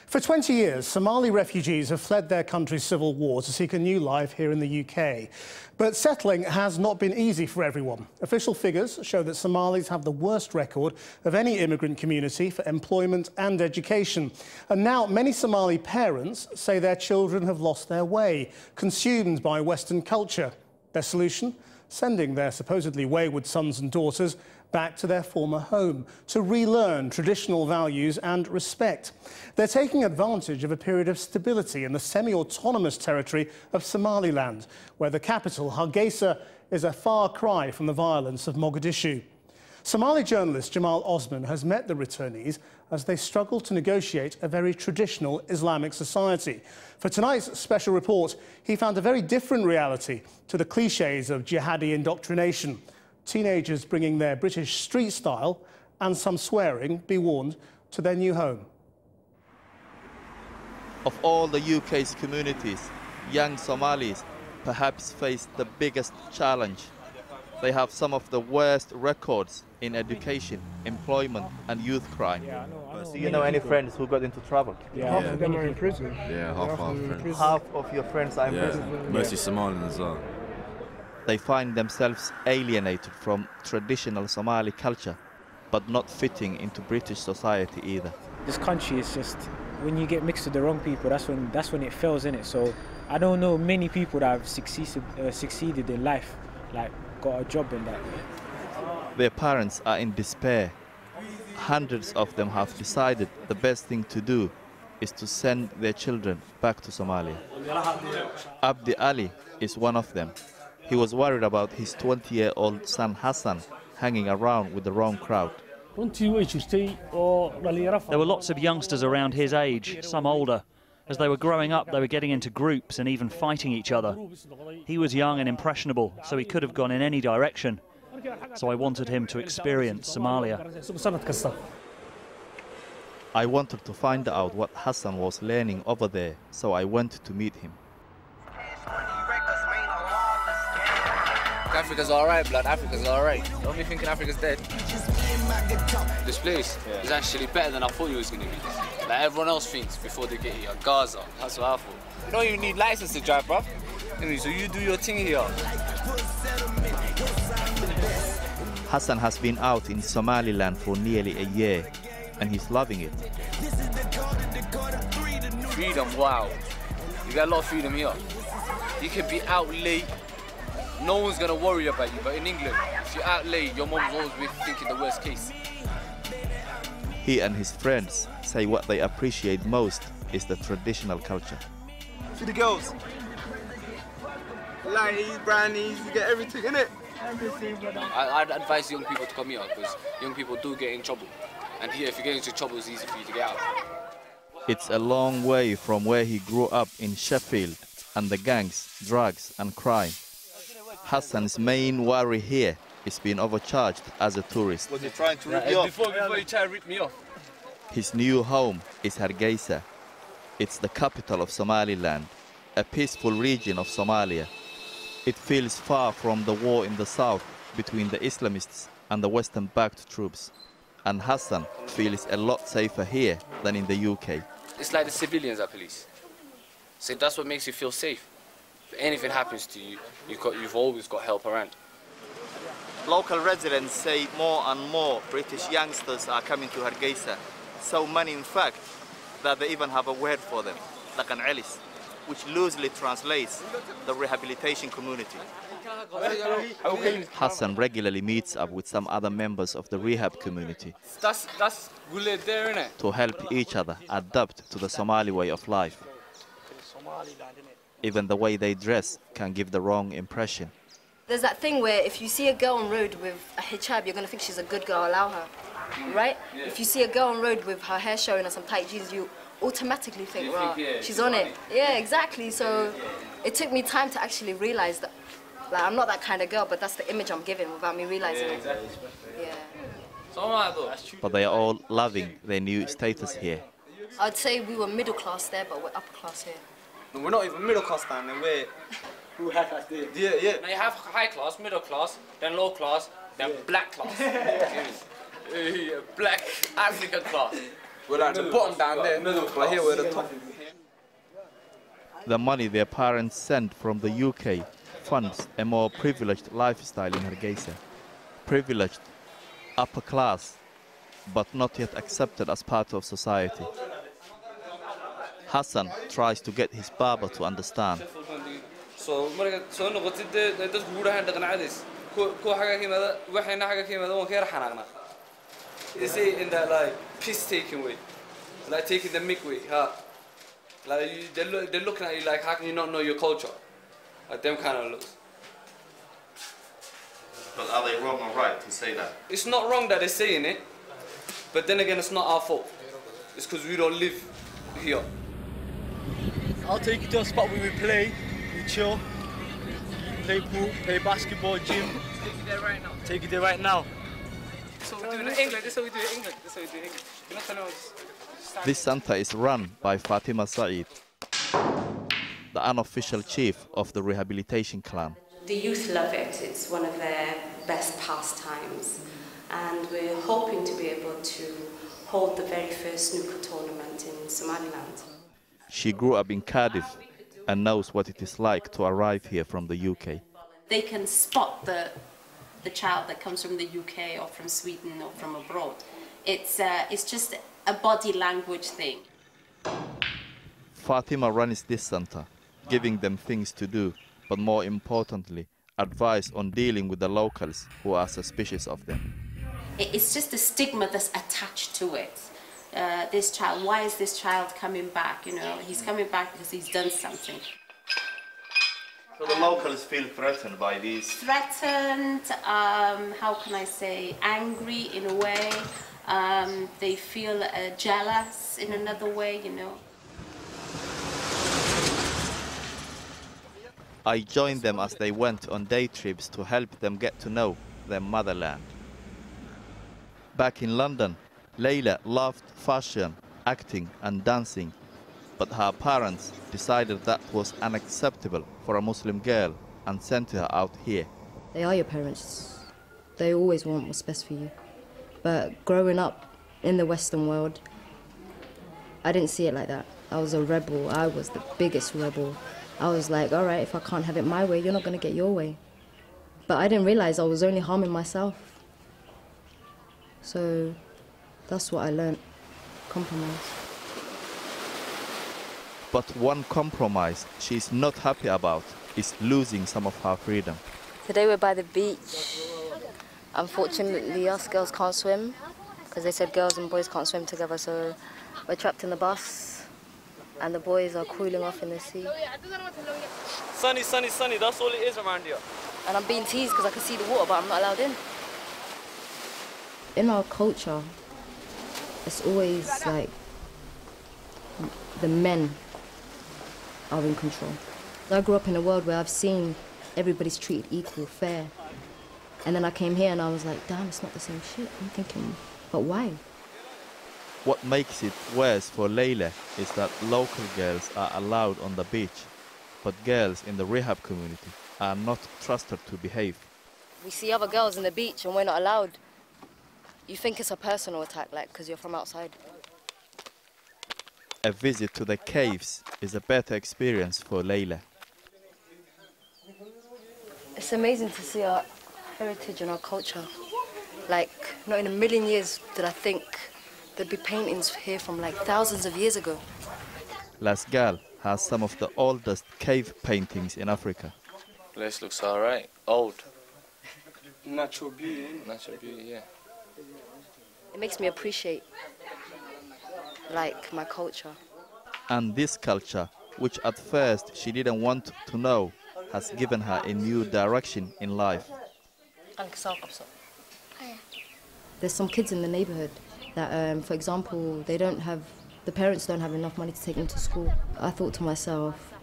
For 20 years, Somali refugees have fled their country's civil war to seek a new life here in the UK. But settling has not been easy for everyone. Official figures show that Somalis have the worst record of any immigrant community for employment and education. And now many Somali parents say their children have lost their way, consumed by Western culture. Their solution? Sending their supposedly wayward sons and daughters back to their former home to relearn traditional values and respect. They're taking advantage of a period of stability in the semi-autonomous territory of Somaliland, where the capital, Hargeisa, is a far cry from the violence of Mogadishu. Somali journalist Jamal Osman has met the returnees as they struggle to negotiate a very traditional Islamic society. For tonight's special report, he found a very different reality to the cliches of jihadi indoctrination. Teenagers bringing their British street style and some swearing, be warned, to their new home. Of all the UK's communities, young Somalis perhaps face the biggest challenge. They have some of the worst records in education, employment and youth crime. Do you know any friends who got into trouble? Half of them are in prison. Yeah, half our friends. Half of your friends are in prison? Mostly Somalians as well. They find themselves alienated from traditional Somali culture, but not fitting into British society either. This country is just, when you get mixed with the wrong people, that's when it fails, innit? So I don't know many people that have succeeded in life, like got a job in that. Their parents are in despair. Hundreds of them have decided the best thing to do is to send their children back to Somalia. Abdi Ali is one of them. He was worried about his 20-year-old son Hassan hanging around with the wrong crowd. There were lots of youngsters around his age, some older. As they were growing up, they were getting into groups and even fighting each other. He was young and impressionable, so he could have gone in any direction. So I wanted him to experience Somalia. I wanted to find out what Hassan was learning over there, so I went to meet him. Africa's alright, blood. Africa's alright. Don't be thinking Africa's dead. This place is actually better than I thought it was going to be. Like everyone else thinks before they get here. Gaza, that's what I thought. You don't even need license to drive, bruv. So you do your thing here. Hassan has been out in Somaliland for nearly a year, and he's loving it. Freedom, wow. You get a lot of freedom here. You can be out late. No one's going to worry about you, but in England, if you're out late, your mom's always thinking the worst case. He and his friends say what they appreciate most is the traditional culture. See the girls? Lighties, brownies, you get everything, innit? I'd advise young people to come here, because young people do get in trouble. And here, if you get into trouble, it's easy for you to get out. It's a long way from where he grew up in Sheffield and the gangs, drugs and crime. Hassan's main worry here is being overcharged as a tourist. Was he trying to rip you off? Before you try to rip me off. His new home is Hargeisa. It's the capital of Somaliland, a peaceful region of Somalia. It feels far from the war in the south between the Islamists and the Western-backed troops. And Hassan feels a lot safer here than in the UK. It's like the civilians are police. So that's what makes you feel safe. If anything happens to you, you've always got help around. Local residents say more and more British youngsters are coming to Hargeisa. So many, in fact, that they even have a word for them, like an Alice, which loosely translates the rehabilitation community. Hassan regularly meets up with some other members of the rehab community That's Guled there, innit? to help each other adapt to the Somali way of life. Even the way they dress can give the wrong impression. There's that thing where if you see a girl on road with a hijab, you're going to think she's a good girl, allow her, right? Yeah. If you see a girl on road with her hair showing or some tight jeans, you automatically think, wow, she's on it. Yeah, exactly. So it took me time to actually realize that, like, I'm not that kind of girl, but that's the image I'm giving without me realizing it. Yeah. But they are all loving their new status here. I'd say we were middle class there, but we're upper class here. No, we're not even middle class down there, we're high class there. Yeah. Now you have high class, middle class, then low class, then black class. Black African class. We're like the bottom down there, but here we're the top. The money their parents send from the UK funds a more privileged lifestyle in Hargeisa. Privileged, upper class, but not yet accepted as part of society. Hassan tries to get his barber to understand. So noqotid dadku guurahan dhaqanacadiis ko xaga kiimada waxayna xaga kiimada waan ka yar xanaaqna. They say in that like piss taking way, like taking the mick way, like they're looking at you like, how can you not know your culture? Like them kind of looks. But are they wrong or right to say that? It's not wrong that they're saying it, but then again, it's not our fault. It's because we don't live here. I'll take you to a spot where we play, we chill, play pool, play basketball, gym. Take you there right now. Take you there right now. So we do it in England. This is how we do it in England. This is how we do it in England. You're not telling us. This center is run by Fatima Saeed, the unofficial chief of the rehabilitation clan. The youth love it. It's one of their best pastimes. And we're hoping to be able to hold the very first snooker tournament in Somaliland. She grew up in Cardiff and knows what it is like to arrive here from the UK. They can spot the child that comes from the UK or from Sweden or from abroad. It's just a body language thing. Fatima runs this center, giving them things to do, but more importantly, advice on dealing with the locals who are suspicious of them. It's just the stigma that's attached to it. This child, why is this child coming back? You know, he's coming back because he's done something. So the locals feel threatened by these? Threatened, how can I say, angry in a way. They feel jealous in another way, you know. I joined them as they went on day trips to help them get to know their motherland. Back in London, Layla loved fashion, acting and dancing, but her parents decided that was unacceptable for a Muslim girl and sent her out here. They are your parents. They always want what's best for you. But growing up in the Western world, I didn't see it like that. I was a rebel. I was the biggest rebel. I was like, all right, if I can't have it my way, you're not going to get your way. But I didn't realize I was only harming myself. So that's what I learned, compromise. But one compromise she's not happy about is losing some of her freedom. Today we're by the beach. Unfortunately, us girls can't swim because they said girls and boys can't swim together, so we're trapped in the bus and the boys are cooling off in the sea. Sunny, sunny, sunny, that's all it is around here. And I'm being teased because I can see the water, but I'm not allowed in. In our culture, it's always like the men are in control. I grew up in a world where I've seen everybody's treated equal, fair. And then I came here and I was like, damn, it's not the same shit. I'm thinking, but why? What makes it worse for Layla is that local girls are allowed on the beach, but girls in the rehab community are not trusted to behave. We see other girls on the beach and we're not allowed. You think it's a personal attack, like, because you're from outside. A visit to the caves is a better experience for Layla. It's amazing to see our heritage and our culture. Like, not in a million years did I think there'd be paintings here from like thousands of years ago. Las Gal has some of the oldest cave paintings in Africa. Place looks alright. Old. Natural beauty. Natural beauty, yeah. It makes me appreciate, like, my culture. And this culture, which at first she didn't want to know, has given her a new direction in life. There's some kids in the neighborhood that, for example, the parents don't have enough money to take them to school. I thought to myself,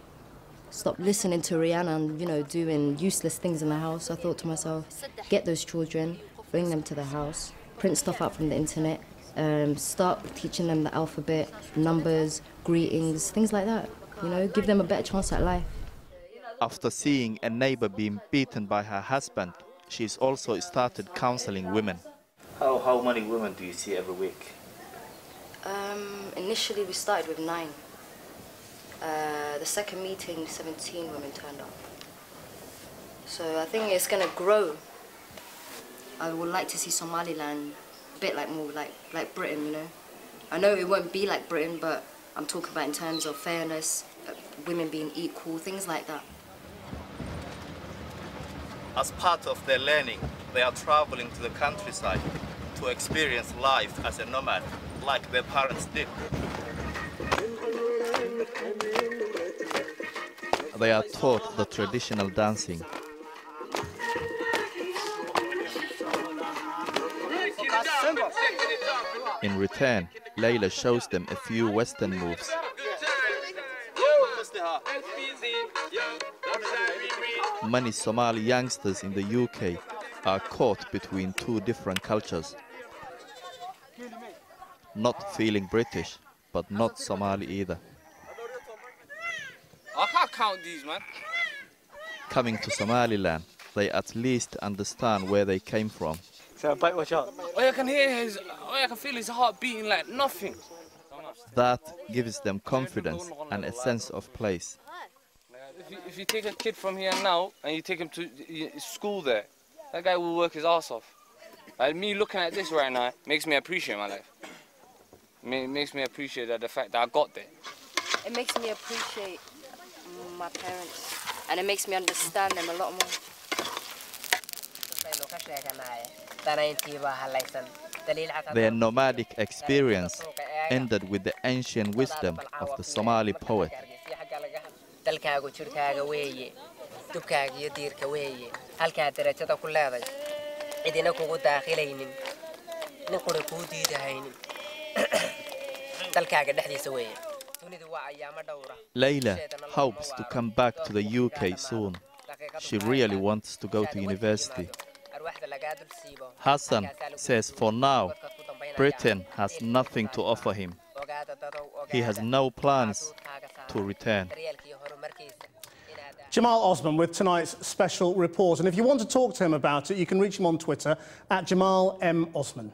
stop listening to Rihanna and, you know, doing useless things in the house. I thought to myself, get those children, bring them to the house, print stuff out from the internet, start teaching them the alphabet, numbers, greetings, things like that. You know, give them a better chance at life. After seeing a neighbor being beaten by her husband, she's also started counseling women. How many women do you see every week? Initially, we started with 9. The second meeting, 17 women turned up. So I think it's going to grow. I would like to see Somaliland a bit like more like Britain, you know. I know it won't be like Britain, but I'm talking about in terms of fairness, women being equal, things like that. As part of their learning, they are traveling to the countryside to experience life as a nomad, like their parents did. They are taught the traditional dancing. In return, Layla shows them a few Western moves. Many Somali youngsters in the UK are caught between two different cultures. Not feeling British, but not Somali either. I can't count these, man. Coming to Somaliland, they at least understand where they came from. All I can hear is, all I can feel his heart beating like nothing. That gives them confidence and a sense of place. If you take a kid from here now and you take him to school there, that guy will work his ass off. Like me looking at this right now makes me appreciate my life. It makes me appreciate the fact that I got there. It makes me appreciate my parents, and it makes me understand them a lot more. Their nomadic experience ended with the ancient wisdom of the Somali poet. Layla hopes to come back to the UK soon. She really wants to go to university. Hassan says for now, Britain has nothing to offer him. He has no plans to return. Jamal Osman with tonight's special report. And if you want to talk to him about it, you can reach him on Twitter at Jamal M. Osman.